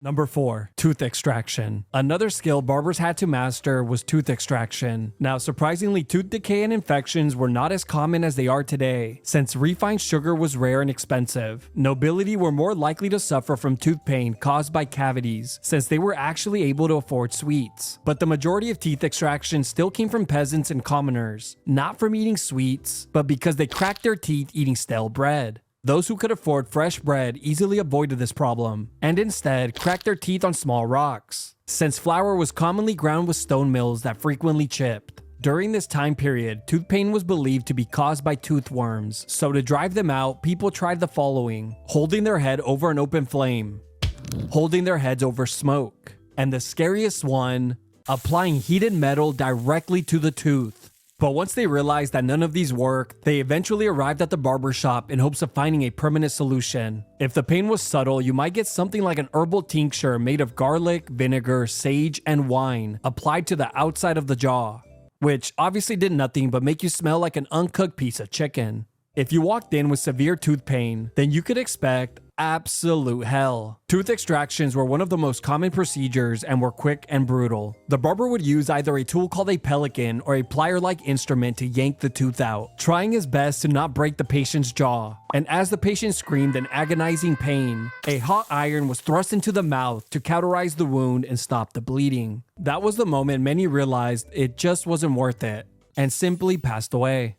Number 4. Tooth extraction. Another skill barbers had to master was tooth extraction. Now, surprisingly, tooth decay and infections were not as common as they are today, since refined sugar was rare and expensive. Nobility were more likely to suffer from tooth pain caused by cavities, since they were actually able to afford sweets. But the majority of teeth extraction still came from peasants and commoners, not from eating sweets, but because they cracked their teeth eating stale bread. Those who could afford fresh bread easily avoided this problem, and instead cracked their teeth on small rocks, since flour was commonly ground with stone mills that frequently chipped. During this time period, tooth pain was believed to be caused by tooth worms, so to drive them out, people tried the following: holding their head over an open flame, holding their heads over smoke, and the scariest one, applying heated metal directly to the tooth. But once they realized that none of these worked, they eventually arrived at the barber shop in hopes of finding a permanent solution. If the pain was subtle, you might get something like an herbal tincture made of garlic, vinegar, sage, and wine applied to the outside of the jaw, which obviously did nothing but make you smell like an uncooked piece of chicken. If you walked in with severe tooth pain, then you could expect absolute hell. Tooth extractions were one of the most common procedures and were quick and brutal. The barber would use either a tool called a pelican or a plier-like instrument to yank the tooth out, trying his best to not break the patient's jaw. And as the patient screamed in agonizing pain, a hot iron was thrust into the mouth to cauterize the wound and stop the bleeding. That was the moment many realized it just wasn't worth it, and simply passed away.